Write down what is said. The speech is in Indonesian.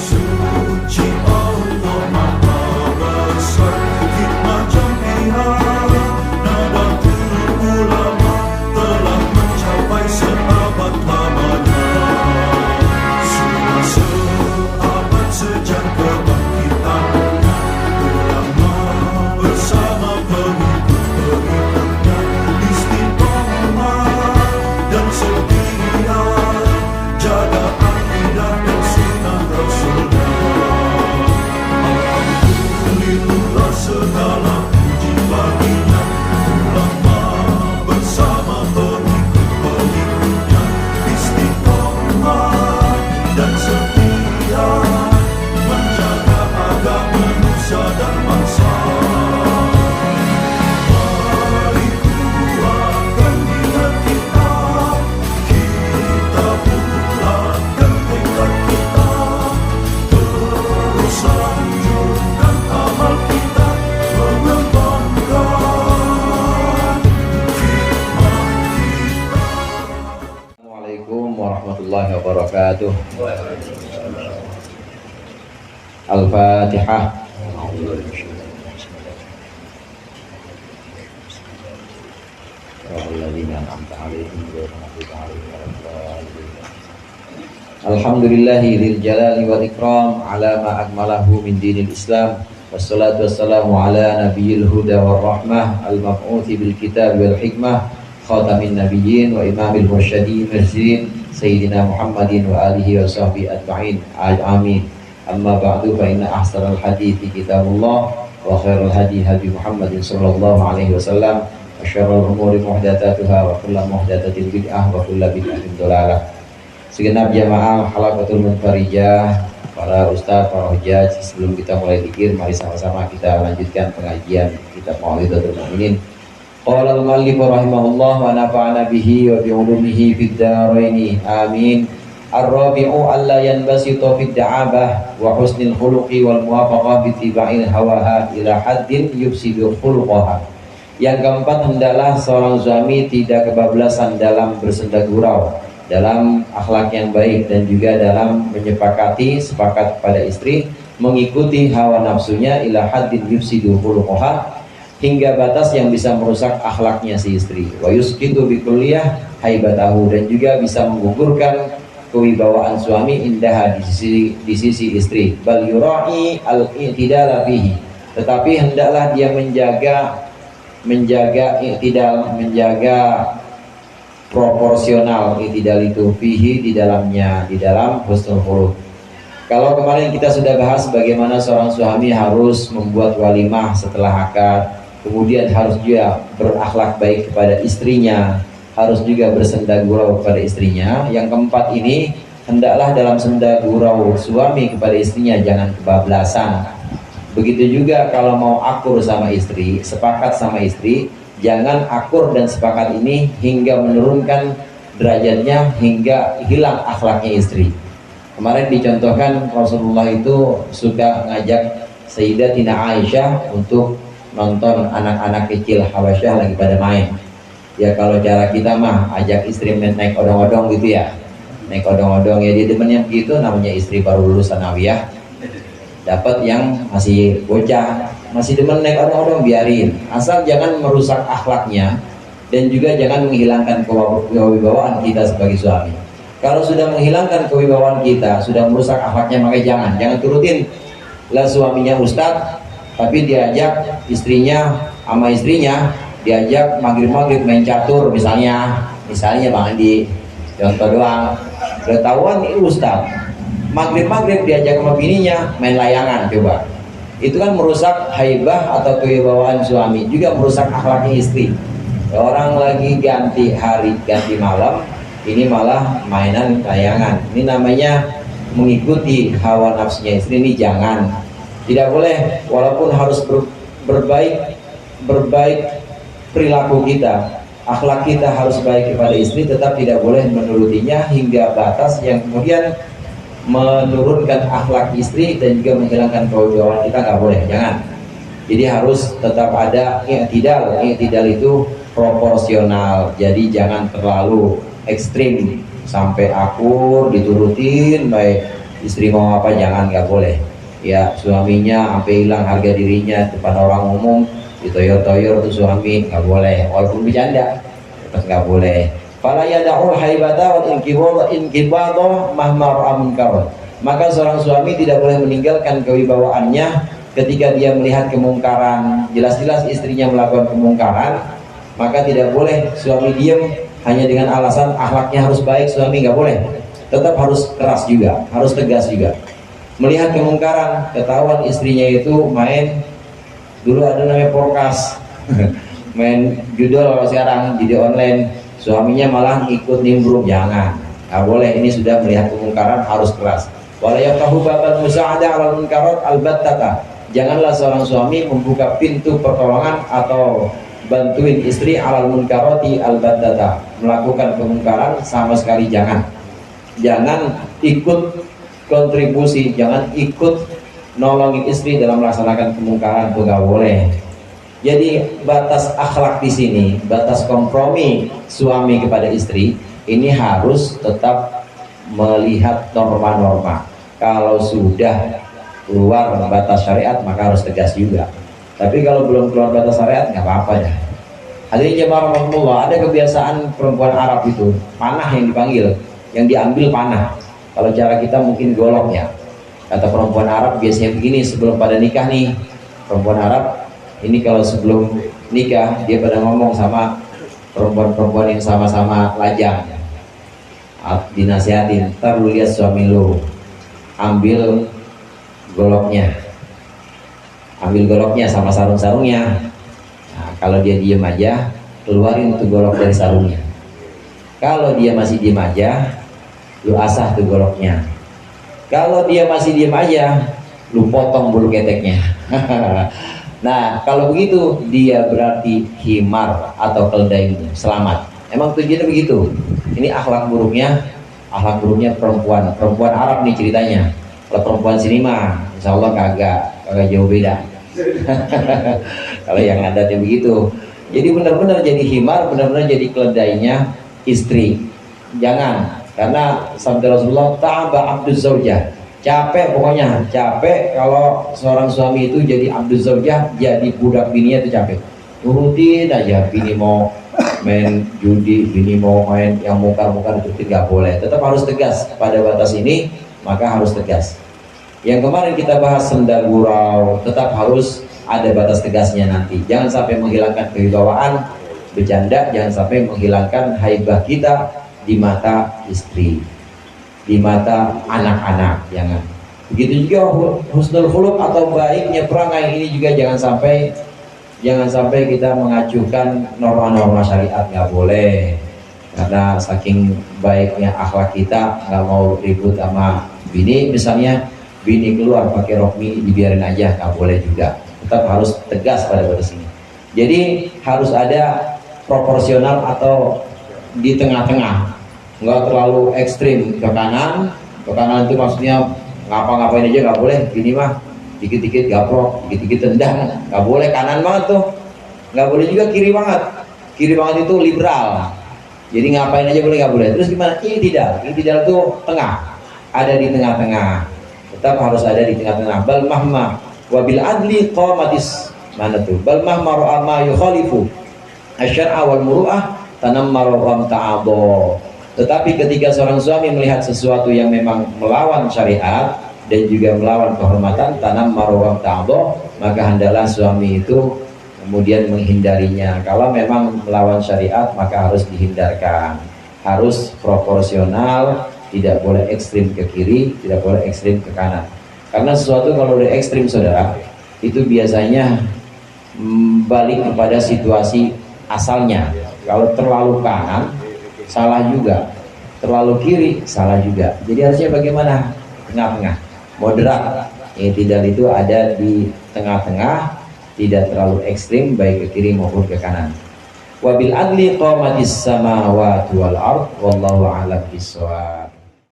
suci Allah Maha Besar, hikmah jam'iyah Nadatul Ulama telah mencapai seabad lamanya. Sudah seabad sejak kebangkitannya, ulama bersama pengikut-pengikutnya istiqomah dan setia jaga akidah dan sunnah Rasulnya. Alhamdulillah segala puji baginya, ulama bersama pengikut-pengikutnya istiqomah dan setia menjaga agama manusia dan bangsa. Mari kuatkan niat kita, kita bulatkan tekad kita, terus lanjutkan amal kita, mengembangkan hikmah kita. Assalamualaikum warahmatullahi wabarakatuh. Al-Fatihah. Alhamdulillahi dzil jalali wal ikram ala ma akmalahu min dinil Islam. Wassalatu wassalamu ala nabiyil huda war rahmah al-mab'uthi bil kitab wal hikmah khatamin nabiyyin wa imamil mursyidin sayyidina Muhammadin wa alihi wa sahbihi ajma'in. Amin. Amma ba'du, fa inna ahsanal hadithi kitabullah wa khairul hadi hadi Muhammadin sallallahu alaihi wasallam wa syarrul umuri muhdatsatuha wa kullu muhdatsatin bid'ah wa kullu bid'atin dhalalah. Segenap jamaah halaqatul munfarijah, para ustaz, para hujjaj, sebelum kita mulai zikir, mari sama-sama kita lanjutkan pengajian kitab Mau'izatul Mu'minin. Qala al-mu'allif rahimahullah wa nafa'ana bihi wa bi 'ulumihi fid dharain. Amin. Ar-rabi'u alla yanbasitu fid da'abah wa husnil khuluqi wal muwafaqah bi tiba'il hawaha ila haddin yufsidu khuluqaha. Yang keempat, hendaklah seorang suami tidak kebablasan dalam bersenda gurau, dalam akhlak yang baik, dan juga dalam menyepakati sepakat pada istri mengikuti hawa nafsunya ila haddin yufsidu khuluqaha, hingga batas yang bisa merusak akhlaknya si istri. Wa yusqitu bi kulliyah haibatahu, dan juga bisa menggugurkan kewibawaan suami indah di sisi istri. Bal yura'i al-i'tidal fihi, tetapi hendaklah dia menjaga i'tidal, menjaga proporsional. I'tidal itu fihi, di dalamnya, di dalam husnul khuluq. Kalau kemarin kita sudah bahas bagaimana seorang suami harus membuat walimah setelah akad, kemudian harus juga berakhlak baik kepada istrinya, harus juga bersenda gurau kepada istrinya. Yang keempat ini, hendaklah dalam senda gurau suami kepada istrinya jangan kebablasan. Begitu juga kalau mau akur sama istri, sepakat sama istri, jangan akur dan sepakat ini hingga menurunkan derajatnya, hingga hilang akhlaknya istri. Kemarin dicontohkan Rasulullah itu suka ngajak Sayyidatina Aisyah untuk nonton anak-anak kecil Habasyah lagi pada main. Ya kalau cara kita mah ajak istri naik odong-odong gitu ya, naik odong-odong ya, dia demennya begitu. Namanya istri baru lulus sanawiyah, dapat yang masih bocah, masih demen naik odong-odong, biarin, asal jangan merusak akhlaknya dan juga jangan menghilangkan kewibawaan kita sebagai suami. Kalau sudah menghilangkan kewibawaan kita, sudah merusak akhlaknya, maka jangan turutin. Lah suaminya ustadz, tapi diajak istrinya sama istrinya diajak maghrib main catur misalnya Bang Andi, contoh doang, ketahuan ini ustaz maghrib diajak sama bininya main layangan. Coba, itu kan merusak haibah atau kewibawaan suami, juga merusak akhlaknya istri. Orang lagi ganti hari ganti malam, ini malah mainan layangan. Ini namanya mengikuti hawa nafsunya istri. Ini jangan, tidak boleh. Walaupun harus berbaik perilaku kita, akhlak kita harus baik kepada istri, tetap tidak boleh menurutinya hingga batas yang kemudian menurunkan akhlak istri dan juga menghilangkan kewibawaan kita. Nggak boleh, jangan. Jadi harus tetap ada i'tidal. I'tidal itu proporsional, jadi jangan terlalu ekstrim sampai akur diturutin baik. istri mau apa jangan, nggak boleh. Ya suaminya sampai hilang harga dirinya depan orang umum, ditoyor-toyor tuh suami, nggak boleh. Walaupun bercanda, tetap nggak boleh. Fala yada'ul haibata wal inqibadha mahma ra'a munkaran. Maka seorang suami tidak boleh meninggalkan kewibawaannya ketika dia melihat kemungkaran. Jelas-jelas istrinya melakukan kemungkaran, maka tidak boleh suami diam hanya dengan alasan akhlaknya harus baik. Suami nggak boleh, tetap harus keras juga, harus tegas juga. Melihat kemungkaran, ketahuan istrinya itu main, dulu ada namanya porkas main judul, sekarang jadi online, suaminya malah ikut nimbrung, jangan, nggak boleh. Ini sudah melihat kemungkaran, harus keras. Wala yaftahu babal musa'ada 'alal munkarat albattata. Janganlah seorang suami membuka pintu pertolongan atau bantuin istri 'alal munkarati albattata, melakukan kemungkaran sama sekali jangan. Jangan ikut kontribusi, jangan ikut nolongin istri dalam melaksanakan kemungkaran, itu nggak boleh. Jadi batas akhlak di sini, batas kompromi suami kepada istri ini harus tetap melihat norma-norma. Kalau sudah keluar batas syariat maka harus tegas juga. Tapi kalau belum keluar batas syariat nggak apa-apa dah. Hadirin jemaah rahmatullah, ada kebiasaan perempuan Arab itu panah yang dipanggil, yang diambil panah. Kalau cara kita mungkin golok ya. Kata perempuan Arab biasanya begini sebelum pada nikah nih. Perempuan Arab ini kalau sebelum nikah dia pada ngomong sama perempuan-perempuan yang sama-sama lajang, dinasihatin, ntar lu lihat suami lu, ambil goloknya sama sarung-sarungnya. Nah, kalau dia diem aja, keluarin tuh golok dari sarungnya. Kalau dia masih diem aja, lu asah tuh goloknya. Kalau dia masih diem aja, lu potong bulu keteknya. Nah, kalau begitu dia berarti himar atau keledaimu, selamat. Emang tujuannya begitu. Ini akhlak buruknya perempuan Arab nih ceritanya. Kalau perempuan sini mah insya Allah kagak jauh beda. Kalau yang adatnya begitu. Jadi benar-benar jadi himar, benar-benar jadi keledainya istri. Jangan, karena sabda Rasulullah, ta'aba abduz zaujah. Capek, pokoknya capek kalau seorang suami itu jadi abduz zaujah, jadi budak bininya itu capek. Nurutin aja, bini mau main judi, bini mau main yang mungkar-mungkar itu tidak boleh. Tetap harus tegas pada batas ini, maka harus tegas. Yang kemarin kita bahas senda gurau, tetap harus ada batas tegasnya nanti. Jangan sampai menghilangkan kewibawaan, bercanda, jangan sampai menghilangkan haibah kita di mata istri, di mata anak-anak, jangan. Begitu juga husnul khuluq atau baiknya perangai ini juga jangan sampai kita mengacuhkan norma-norma syariat, nggak boleh. Karena saking baiknya akhlak kita, nggak mau ribut sama bini, misalnya bini keluar pakai rok mini dibiarin aja, nggak boleh juga. Tetap harus tegas pada batas ini. Jadi harus ada proporsional atau di tengah-tengah, nggak terlalu ekstrim ke kanan itu maksudnya ngapa-ngapain aja nggak boleh. Gini mah dikit-dikit gaprok, dikit-dikit tendang, nggak boleh. Kanan banget tuh, nggak boleh juga kiri banget. Kiri banget itu liberal, jadi ngapain aja boleh, nggak boleh. Terus gimana? I'tidal tuh tengah, ada di tengah-tengah. Tetap harus ada di tengah-tengah. Bal mahma wabil adli qamatis, mana tuh? Bal mahma ra'a ma yukhalifu asyar'a wal muru'ah tanammara wa ta'abo. Tetapi ketika seorang suami melihat sesuatu yang memang melawan syariat dan juga melawan kehormatan, tanammara wa ta'abo, maka hendaklah suami itu kemudian menghindarinya. Kalau memang melawan syariat maka harus dihindarkan, harus proporsional, tidak boleh ekstrim ke kiri, tidak boleh ekstrim ke kanan. Karena sesuatu kalau udah ekstrim saudara, itu biasanya balik kepada situasi asalnya. Kalau terlalu kanan salah juga, terlalu kiri salah juga. Jadi harusnya bagaimana? Tengah-tengah, moderat. I'tidal itu ada di tengah-tengah, tidak terlalu ekstrim baik ke kiri maupun ke kanan. Wabil adli qamatis samawati wal ard wallahu a'lam bissawab.